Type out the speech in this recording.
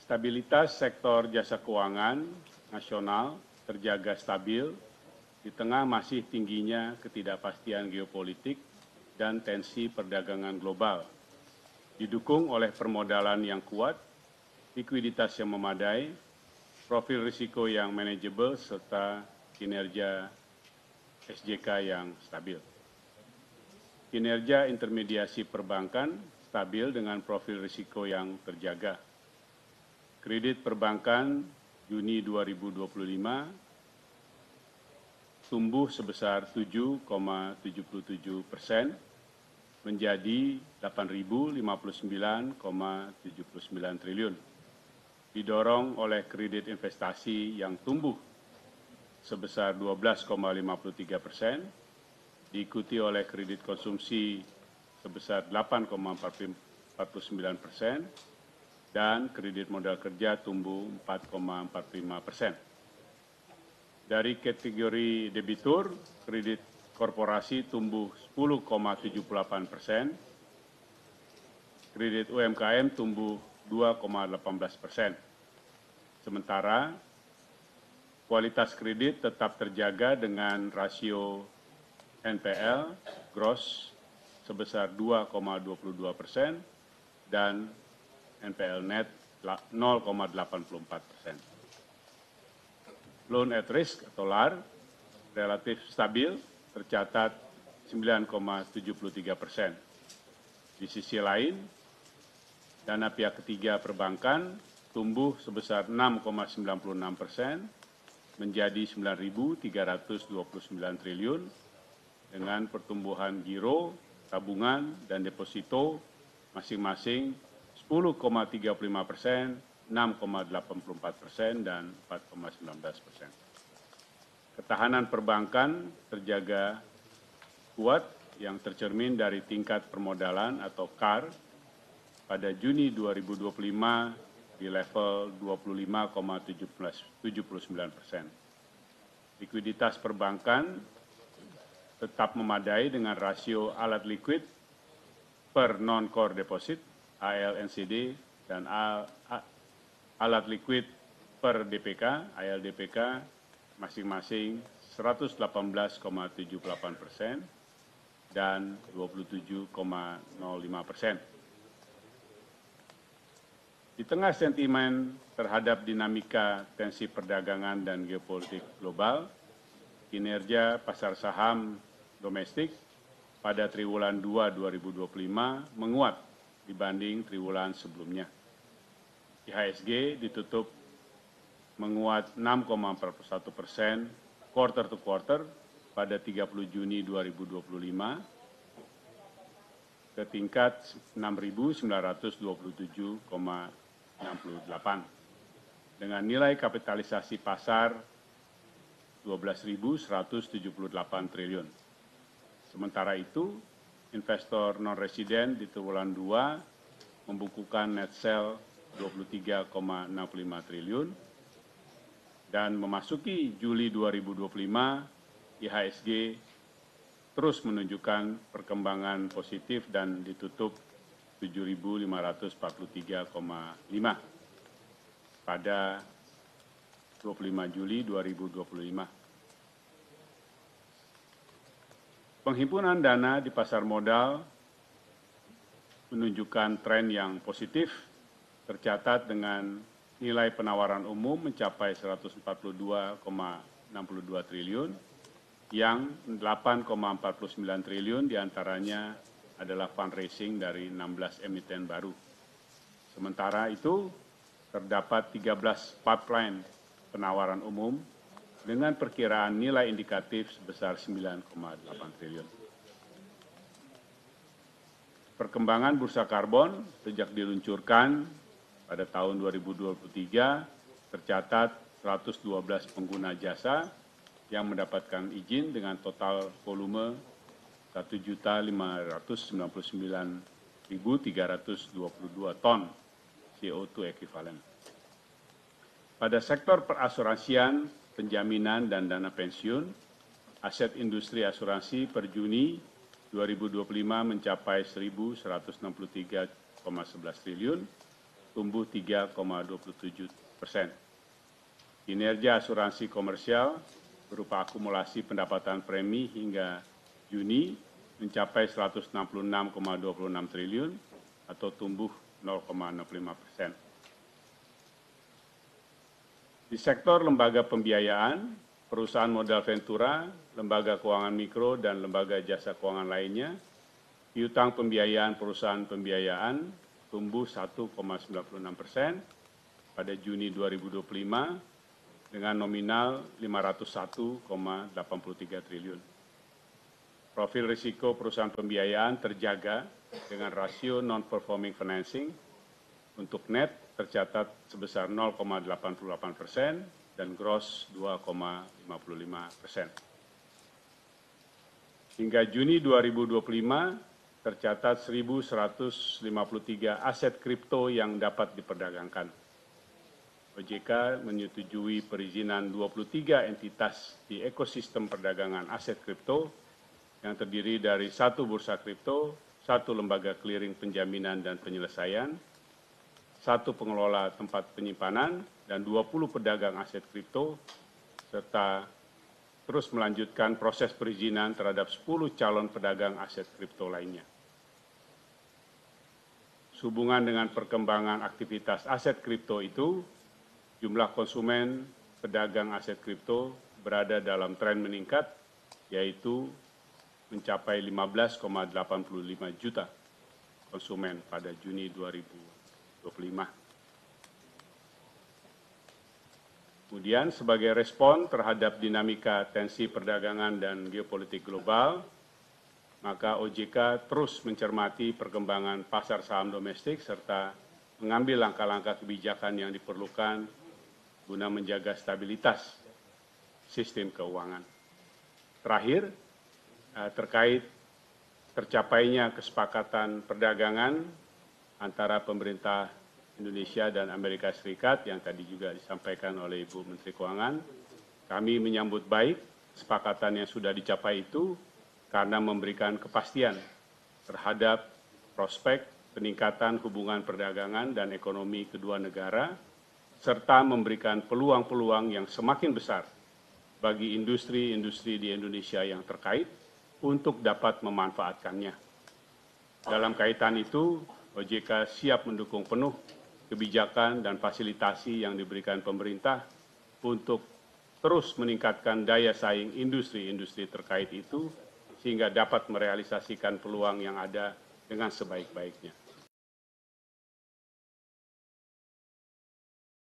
Stabilitas sektor jasa keuangan nasional terjaga stabil di tengah masih tingginya ketidakpastian geopolitik dan tensi perdagangan global. Didukung oleh permodalan yang kuat, likuiditas yang memadai, profil risiko yang manajeble, serta kinerja SJK yang stabil. Kinerja intermediasi perbankan stabil dengan profil risiko yang terjaga. Kredit perbankan Juni 2025 tumbuh sebesar 7,77% menjadi 8.059,79 triliun. Didorong oleh kredit investasi yang tumbuh sebesar 12,53%, diikuti oleh kredit konsumsi sebesar 8,49%, dan kredit modal kerja tumbuh 4,45%. Dari kategori debitur, kredit korporasi tumbuh 10,78%, kredit UMKM tumbuh 2,18%. Sementara kualitas kredit tetap terjaga dengan rasio NPL gross sebesar 2,22% dan NPL net 0,84%. Loan at risk atau LAR relatif stabil tercatat 9,73%. Di sisi lain, dana pihak ketiga perbankan tumbuh sebesar 6,96% menjadi 9.329 triliun dengan pertumbuhan giro, tabungan, dan deposito masing-masing 10,35%, 6,84%, dan 4,19%. Ketahanan perbankan terjaga kuat yang tercermin dari tingkat permodalan atau CAR pada Juni 2025 di level 25,79%. Likuiditas perbankan tetap memadai dengan rasio alat likuid per non-core deposit ALNCD dan alat likuid per DPK ALDPK masing-masing 118,78% dan 27,05%. Di tengah sentimen terhadap dinamika tensi perdagangan dan geopolitik global, kinerja pasar saham domestik pada triwulan 2 2025 menguat dibanding triwulan sebelumnya. IHSG ditutup menguat 6,41% quarter to quarter pada 30 Juni 2025 ke tingkat 6.927,68 dengan nilai kapitalisasi pasar 12.178 triliun. Sementara itu, investor non-residen di triwulan 2 membukukan net sale 23,65 triliun dan memasuki Juli 2025, IHSG terus menunjukkan perkembangan positif dan ditutup 7.543,5 pada 25 Juli 2025. Penghimpunan dana di pasar modal menunjukkan tren yang positif, tercatat dengan nilai penawaran umum mencapai 142,62 triliun, yang 8,49 triliun diantaranya adalah fundraising dari 16 emiten baru. Sementara itu, terdapat 13 pipeline penawaran umum dengan perkiraan nilai indikatif sebesar 9,8 triliun. Perkembangan bursa karbon sejak diluncurkan pada tahun 2023 tercatat 112 pengguna jasa yang mendapatkan izin dengan total volume 1.599.322 ton CO2 ekuivalen. Pada sektor perasuransian, penjaminan, dan dana pensiun, aset industri asuransi per Juni 2025 mencapai 1.163,11 triliun tumbuh 3,27%. Kinerja asuransi komersial berupa akumulasi pendapatan premi hingga Juni mencapai 166,26 triliun atau tumbuh 0,65%. Di sektor lembaga pembiayaan, perusahaan modal ventura, lembaga keuangan mikro, dan lembaga jasa keuangan lainnya, piutang pembiayaan perusahaan pembiayaan tumbuh 1,96% pada Juni 2025 dengan nominal 501,83 triliun. Profil risiko perusahaan pembiayaan terjaga dengan rasio non-performing financing untuk net tercatat sebesar 0,88% dan gross 2,55%. Hingga Juni 2025 tercatat 1.153 aset kripto yang dapat diperdagangkan. OJK menyetujui perizinan 23 entitas di ekosistem perdagangan aset kripto yang terdiri dari 1 bursa kripto, 1 lembaga clearing penjaminan dan penyelesaian, 1 pengelola tempat penyimpanan, dan 20 pedagang aset kripto, serta terus melanjutkan proses perizinan terhadap 10 calon pedagang aset kripto lainnya. Sehubungan dengan perkembangan aktivitas aset kripto itu, jumlah konsumen pedagang aset kripto berada dalam tren meningkat, yaitu mencapai 15,85 juta konsumen pada Juni 2025. Kemudian sebagai respon terhadap dinamika tensi perdagangan dan geopolitik global, maka OJK terus mencermati perkembangan pasar saham domestik serta mengambil langkah-langkah kebijakan yang diperlukan guna menjaga stabilitas sistem keuangan. Terakhir, terkait tercapainya kesepakatan perdagangan antara pemerintah Indonesia dan Amerika Serikat yang tadi juga disampaikan oleh Ibu Menteri Keuangan, kami menyambut baik kesepakatan yang sudah dicapai itu karena memberikan kepastian terhadap prospek peningkatan hubungan perdagangan dan ekonomi kedua negara, serta memberikan peluang-peluang yang semakin besar bagi industri-industri di Indonesia yang terkait untuk dapat memanfaatkannya. Dalam kaitan itu, OJK siap mendukung penuh kebijakan dan fasilitasi yang diberikan pemerintah untuk terus meningkatkan daya saing industri-industri terkait itu, sehingga dapat merealisasikan peluang yang ada dengan sebaik-baiknya.